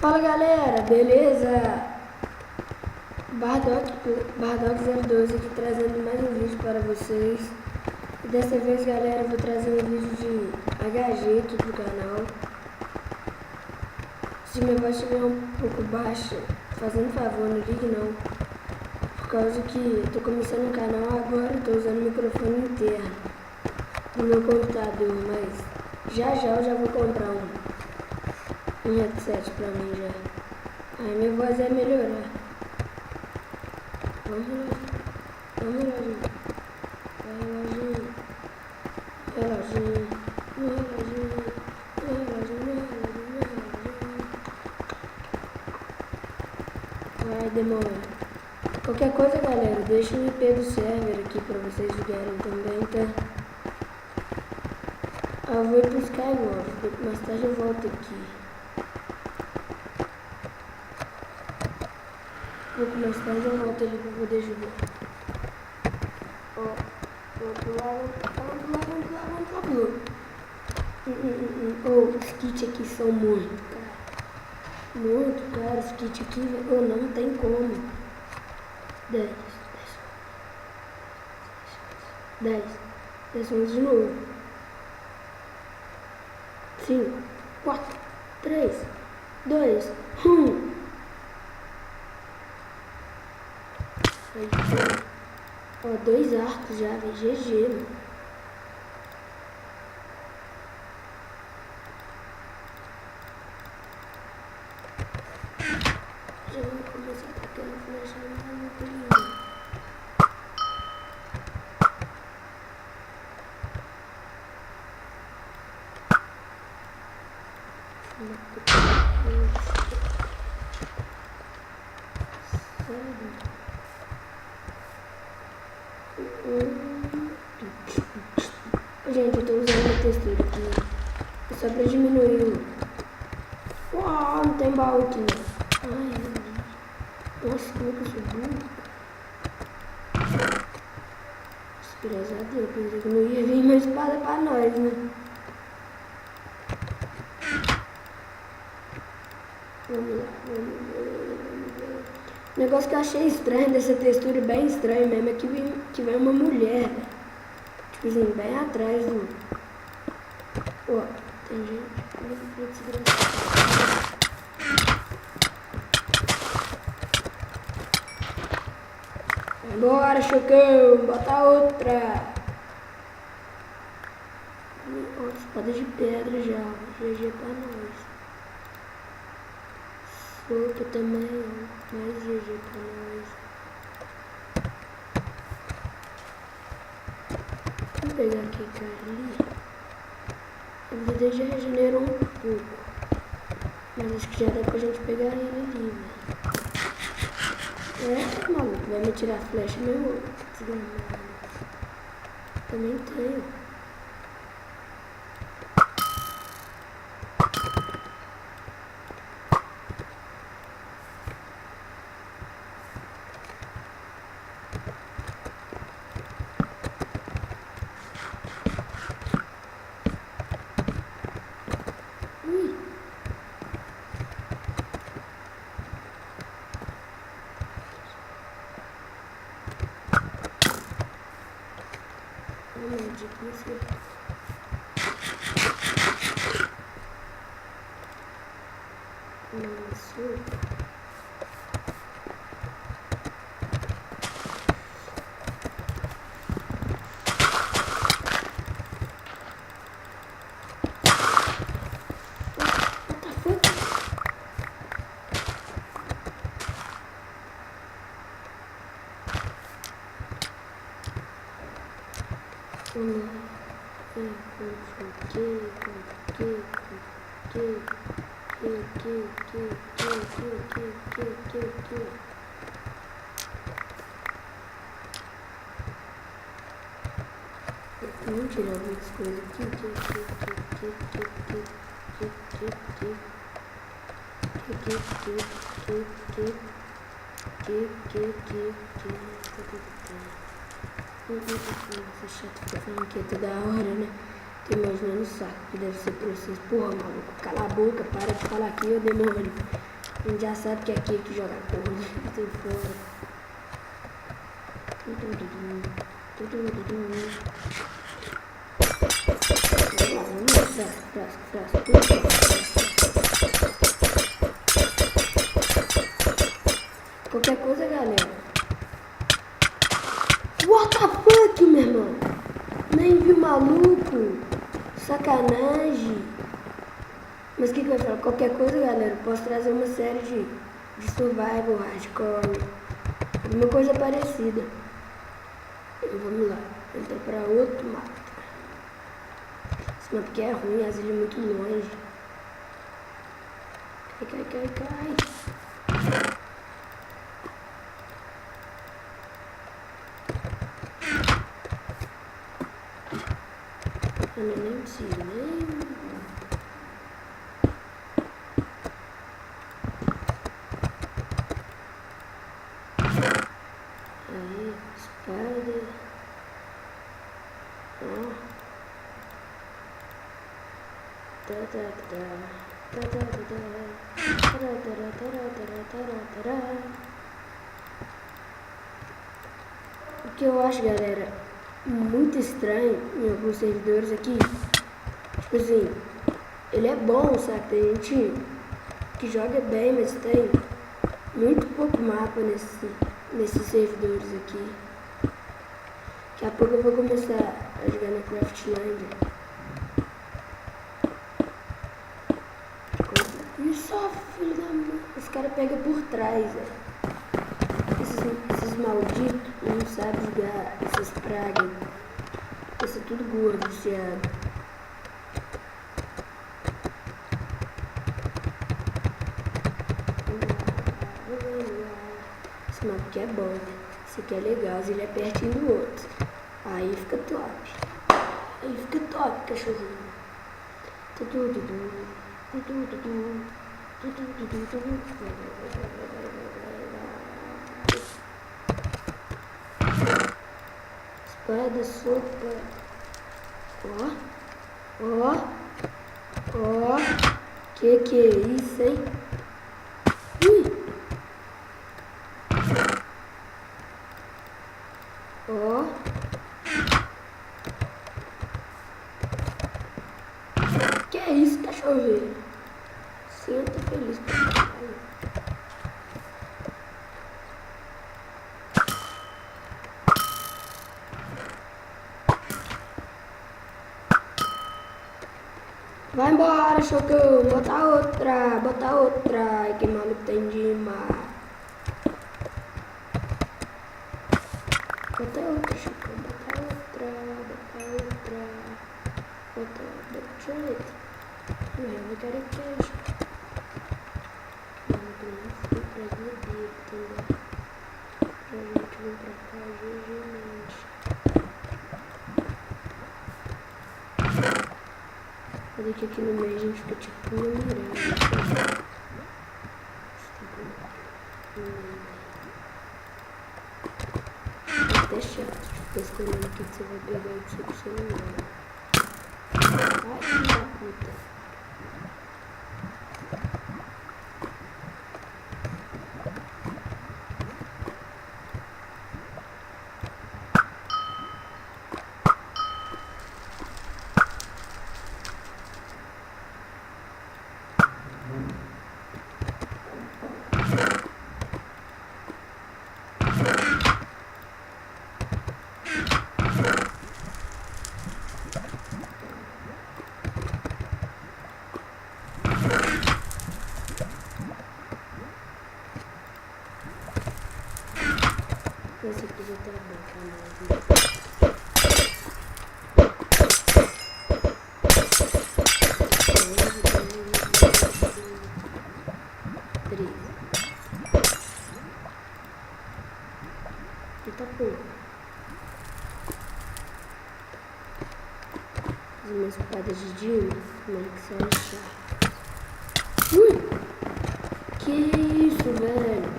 Fala galera, beleza? Bardock02 aqui trazendo mais um vídeo para vocês. E dessa vez, galera, eu vou trazer um vídeo de HG aqui pro canal. Se minha voz estiver um pouco baixa, fazendo favor, não ligue não. Por causa que eu tô começando o canal agora, tô usando o microfone interno no meu computador, mas já eu já vou comprar um headset pra mim já. Aí minha voz vai melhorar. Vamos reloginho. Vai, demora. Qualquer coisa, galera, deixa o IP do server aqui pra vocês jogarem também, tá? Eu vou ir pro Skyward, mais tarde eu volto aqui. Pouco mais tarde eu volto ali pra poder jogar. Ó, vamos pular. Os kits aqui são muito caros. Os kits aqui, não tem como. 10 11 de novo. 5, 4, 3, 2, 1. Ó, 2 arcos já, velho. GG, mano. Já vou começar atacando flecha muito lindo. Gente, eu tô usando a textura aqui só pra diminuir o... Uau, não tem baú aqui, né? Ai, nossa, como é que eu sou burro? Graças a Deus, pensei que não ia vir mais espada pra nós, né? Vamos lá. O negócio que eu achei estranho dessa textura, bem estranho mesmo, é que vem uma mulher, né? Tipo assim, bem atrás do... Ó, tem gente. Bora, Chocão, bota outra. Ó, espada de pedra já, GG pra nós. Soco também, ó, mais GG pra nós. Vou pegar aqui, cara, ali. A vida já regenerou um pouco. Mas acho que já dá pra gente pegar ele ali, velho. É, maluco, vai me tirar a flecha mesmo? Também tenho. Vamos tirar muitas coisas Nossa, chato ficar falando aqui toda hora, né? Tô imaginando o saco que deve ser pra vocês. Porra, maluco, cala a boca, para de falar aqui, ô demônio. A gente já sabe que é aqui que joga porra, tô fora. Vamos lá, frasco. Qualquer coisa, galera. What the fuck, meu irmão? Nem vi maluco. Sacanagem. Mas o que eu ia falar? Qualquer coisa, galera, eu posso trazer uma série de survival, hardcore, alguma coisa parecida. Então, vamos lá, entrar pra outro mapa. Esse mapa aqui é ruim, as ilhas muito longe. Cai. Eu nem preciso, nem... Aí, espada. Ó. O que eu acho, galera, muito estranho em alguns servidores aqui, tipo assim, ele é bom, sabe? Tem gente que joga bem, mas tem muito pouco mapa nesses servidores aqui. Daqui a pouco eu vou começar a jogar na Craftland. Isso, filho da mãe. Os caras pegam por trás, velho. Esses malditos não sabem jogar essas pragas. Isso é tudo gordo, viciado. Esse mapa aqui é bom, né? Esse aqui é legal, ele é pertinho do outro. Aí fica top, cachorrinho. Espada, sopa. Ó. Que é isso, hein? Ui. Ó. Que é isso, cachorrinho? Senta feliz pra caralho. Vai embora, Chocão. Bota outra. Ai, que maluco tem demais. Bota outra, Chocão. Bota outra. Deixa eu ver. Eu quero queijo. Não fui pra beber, entendeu? Pra gente vir pra cá, gente. Olha que aqui no meio a gente fica tipo uma mirada. É até chato, ficar escolhendo o que você vai pegar e o que você não vai. Ai, filho da puta. Esse aqui já tá bom, calma. Eita porra. Fiz uma espada de Dino, como é que sai achar? Ui! Que isso, velho?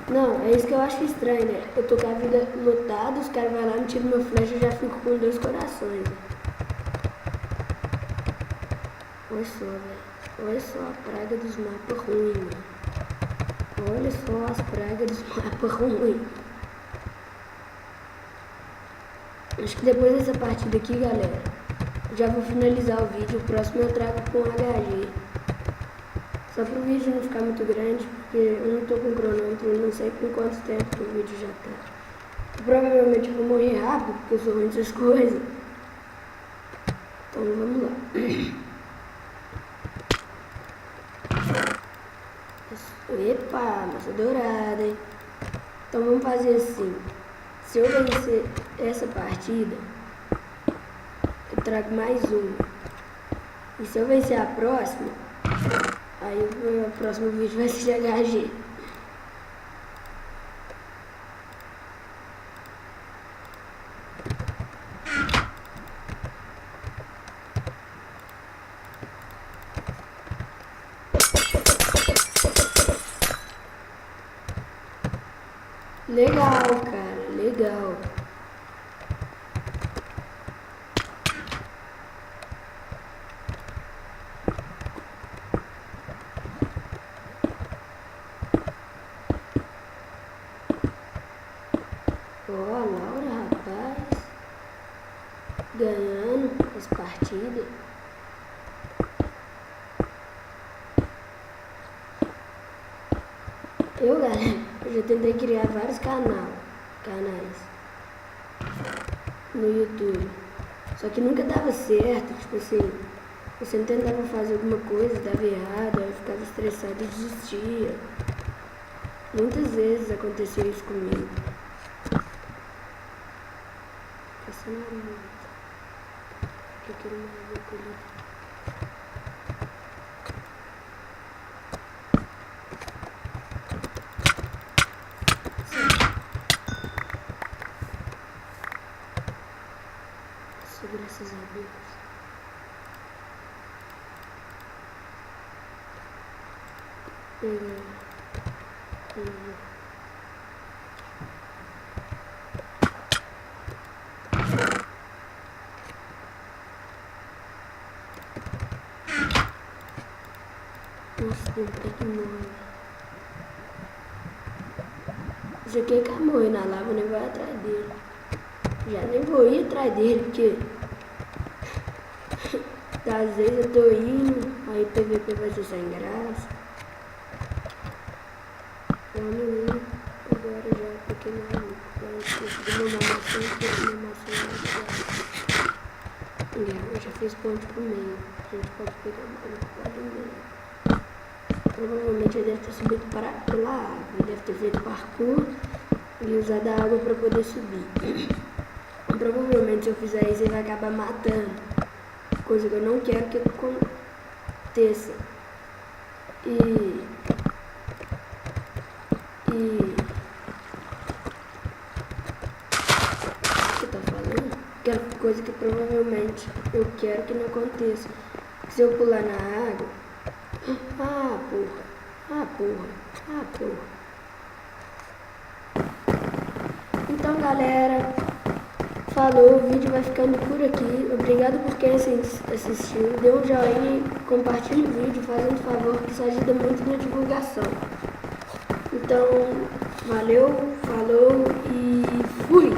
Não, é isso que eu acho estranho, né? Eu tô com a vida lotada, os caras vão lá, me tiram uma flecha e já fico com 2 corações, né? Olha só, velho. Olha só a praga dos mapas ruins, mano. Olha só as pragas do mapa ruim. Acho que depois dessa partida aqui, galera, já vou finalizar o vídeo. O próximo eu trago com HG. Só para o vídeo não ficar muito grande, porque eu não tô com cronômetro, eu não sei com quanto tempo que o vídeo já tá. Provavelmente eu vou morrer rápido, porque eu sou ruim dessas coisas. Então vamos lá. Epa, massa dourada, hein? Então vamos fazer assim. Se eu vencer essa partida, eu trago mais uma. E se eu vencer a próxima, aí o próximo vídeo vai ser de HG. Legal, cara, legal. Ó, a Laura, rapaz, ganhando as partidas. Galera, eu já tentei criar vários canais no YouTube, só que nunca dava certo. Tipo assim, eu sempre tentava fazer alguma coisa, dava errado, aí eu ficava estressado e desistia. Muitas vezes aconteceu isso comigo. Passando a muito. Eu quero mais uma colheita. Graças a Deus. Nossa, tem que morrer. Já que morrer na lava, nem vai atrás dele. Já nem vou ir atrás dele, porque às vezes eu tô indo, aí PVP vai ser sem graça. Vamos ir agora já, porque não consegui uma maçã, porque uma maçã eu já fiz ponte pro meio. A gente pode pegar mais do meio. Provavelmente ele deve ter subido pela água, ele deve ter feito parkour e usado a água para poder subir. Provavelmente se eu fizer isso ele vai acabar matando, coisa que eu não quero que aconteça. O que eu tô falando? Aquela coisa que provavelmente eu quero que não aconteça. Se eu pular na água, porra. Então, galera, falou, o vídeo vai ficando por aqui. Obrigado por quem assistiu. Dê um joinha, compartilhe o vídeo, fazendo favor, que isso ajuda muito na divulgação. Então, valeu, falou e fui!